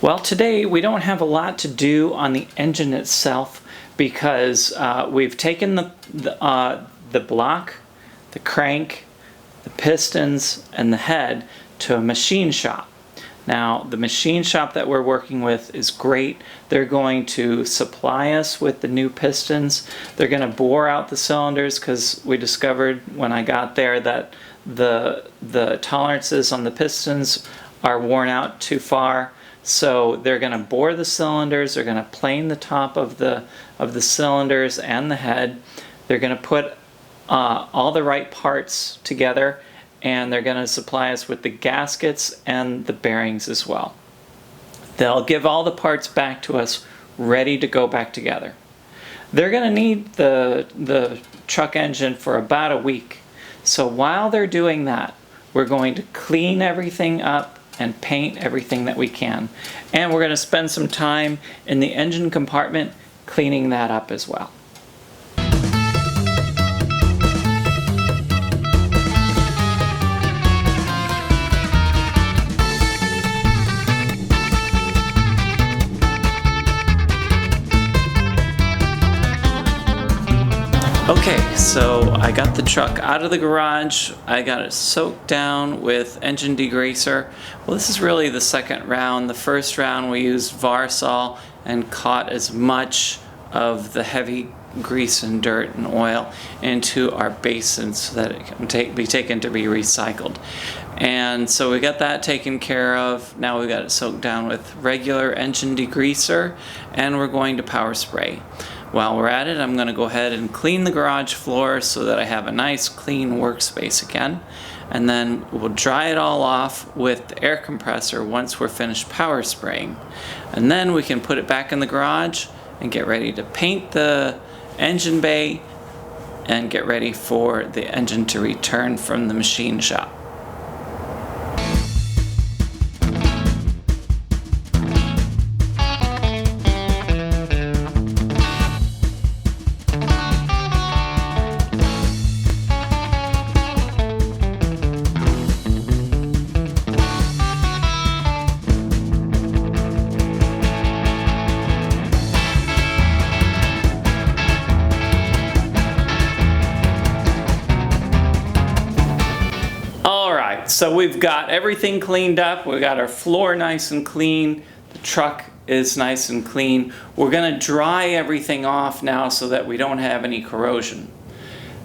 Well, today we don't have a lot to do on the engine itself because we've taken the block, the crank, the pistons, and the head to a machine shop. Now, the machine shop that we're working with is great. They're going to supply us with the new pistons. They're going to bore out the cylinders because we discovered when I got there that the tolerances on the pistons are worn out too far. So they're going to bore the cylinders, they're going to plane the top of the cylinders and the head. They're going to put all the right parts together, and they're going to supply us with the gaskets and the bearings as well. They'll give all the parts back to us ready to go back together. They're going to need the truck engine for about a week. So while they're doing that, we're going to clean everything up and paint everything that we can. And we're going to spend some time in the engine compartment cleaning that up as well. Okay, so I got the truck out of the garage. I got it soaked down with engine degreaser. Well, this is really the second round. The first round we used Varsol and caught as much of the heavy grease and dirt and oil into our basins so that it can be taken to be recycled. And so we got that taken care of. Now we got it soaked down with regular engine degreaser, and we're going to power spray. While we're at it, I'm going to go ahead and clean the garage floor so that I have a nice clean workspace again. And then we'll dry it all off with the air compressor once we're finished power spraying. And then we can put it back in the garage and get ready to paint the engine bay and get ready for the engine to return from the machine shop. So we've got everything cleaned up. We've got our floor nice and clean. The truck is nice and clean. We're going to dry everything off now so that we don't have any corrosion.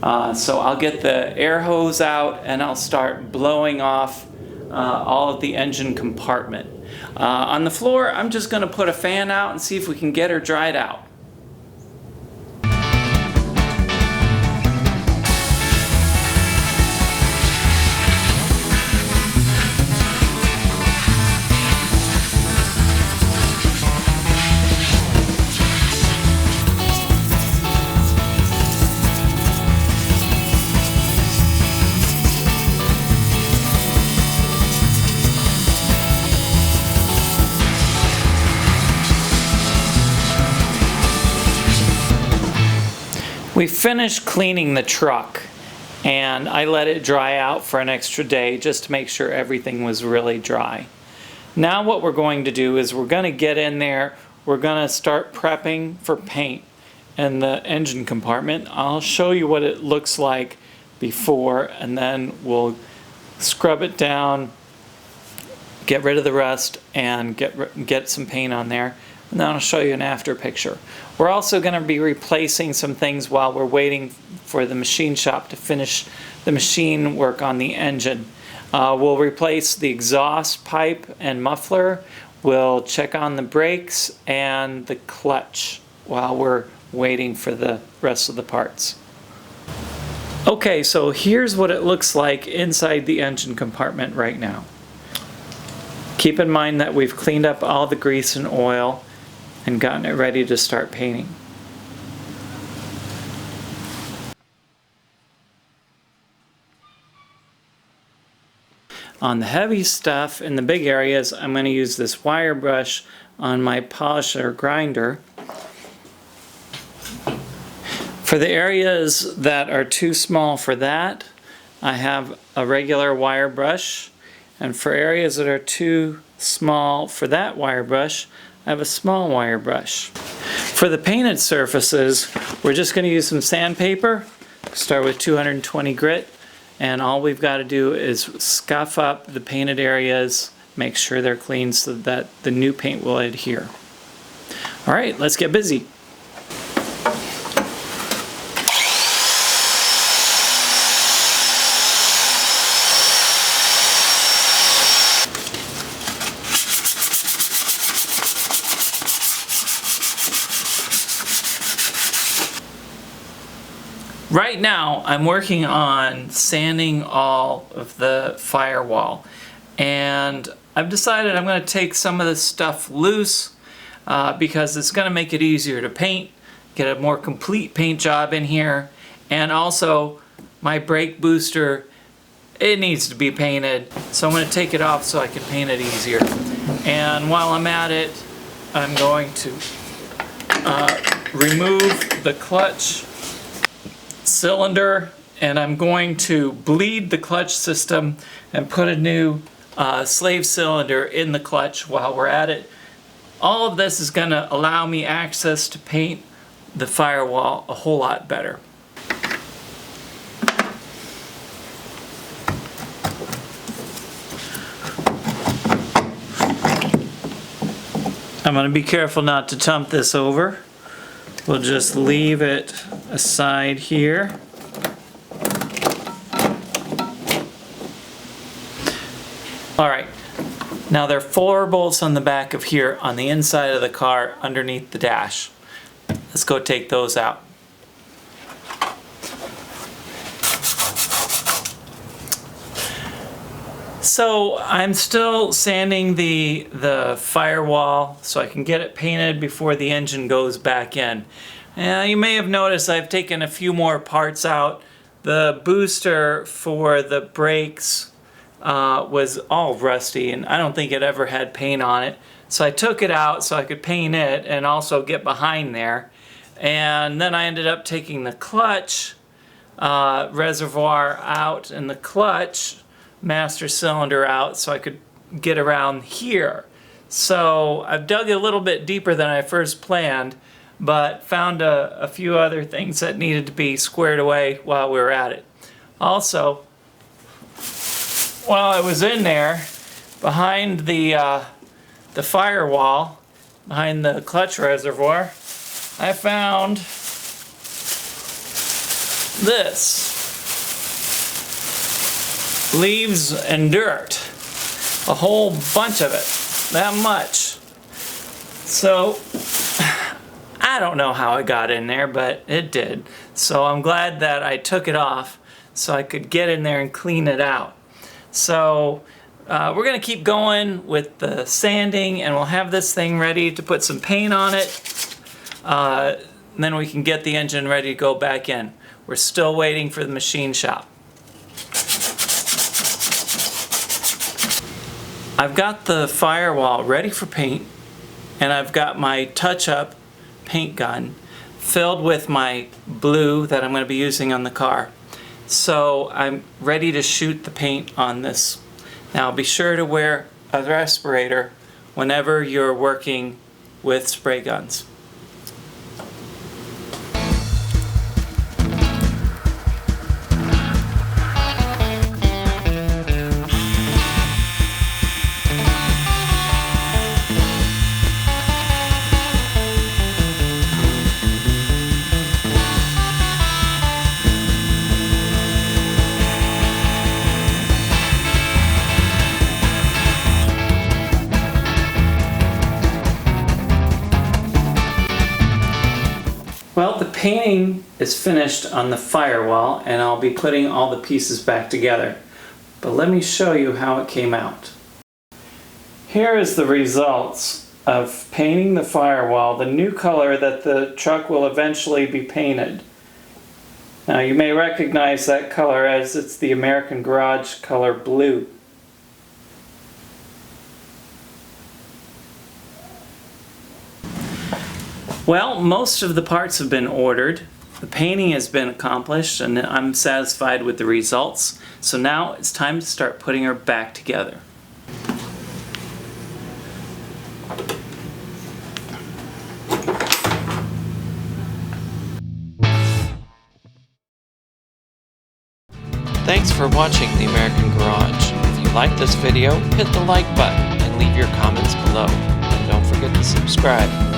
So I'll get the air hose out and I'll start blowing off all of the engine compartment. On the floor, I'm just going to put a fan out and see if we can get her dried out. We finished cleaning the truck and I let it dry out for an extra day just to make sure everything was really dry. Now what we're going to do is we're going to get in there, we're going to start prepping for paint in the engine compartment. I'll show you what it looks like before, and then we'll scrub it down, get rid of the rust, and get some paint on there. And then I'll show you an after picture. We're also going to be replacing some things while we're waiting for the machine shop to finish the machine work on the engine. We'll replace the exhaust pipe and muffler. We'll check on the brakes and the clutch while we're waiting for the rest of the parts. Okay, so here's what it looks like inside the engine compartment right now. Keep in mind that we've cleaned up all the grease and oil and gotten it ready to start painting. On the heavy stuff in the big areas, I'm going to use this wire brush on my polisher grinder. For the areas that are too small for that, I have a regular wire brush, and for areas that are too small for that wire brush. I have a small wire brush. For the painted surfaces, we're just going to use some sandpaper. Start with 220 grit, and all we've got to do is scuff up the painted areas, make sure they're clean so that the new paint will adhere. All right, let's get busy. Right now, I'm working on sanding all of the firewall, and I've decided I'm going to take some of this stuff loose because it's going to make it easier to paint, get a more complete paint job in here, and also my brake booster, it needs to be painted, so I'm going to take it off so I can paint it easier. And while I'm at it, I'm going to remove the clutch cylinder, and I'm going to bleed the clutch system and put a new slave cylinder in the clutch while we're at it. All of this is going to allow me access to paint the firewall a whole lot better. I'm going to be careful not to tump this over. We'll just leave it aside here. All right, now there are 4 bolts on the back of here on the inside of the car underneath the dash. Let's go take those out. So I'm still sanding the firewall so I can get it painted before the engine goes back in. You may have noticed I've taken a few more parts out. The booster for the brakes was all rusty, and I don't think it ever had paint on it. So I took it out so I could paint it and also get behind there. And then I ended up taking the clutch reservoir out and the clutch master cylinder out so I could get around here. So I've dug a little bit deeper than I first planned, but found a few other things that needed to be squared away while we were at it. Also, while I was in there, behind the firewall, behind the clutch reservoir, I found this. Leaves and dirt. A whole bunch of it. That much. So, I don't know how it got in there, but it did. So I'm glad that I took it off so I could get in there and clean it out. So, we're going to keep going with the sanding, and we'll have this thing ready to put some paint on it. Then we can get the engine ready to go back in. We're still waiting for the machine shop. I've got the firewall ready for paint, and I've got my touch-up paint gun filled with my blue that I'm going to be using on the car. So I'm ready to shoot the paint on this. Now be sure to wear a respirator whenever you're working with spray guns. Well, the painting is finished on the firewall, and I'll be putting all the pieces back together. But let me show you how it came out. Here is the results of painting the firewall, the new color that the truck will eventually be painted. Now you may recognize that color as it's the American Garage color blue. Well, most of the parts have been ordered. The painting has been accomplished, and I'm satisfied with the results. So now it's time to start putting her back together. Thanks for watching The American Garage. If you liked this video, hit the like button and leave your comments below. And don't forget to subscribe.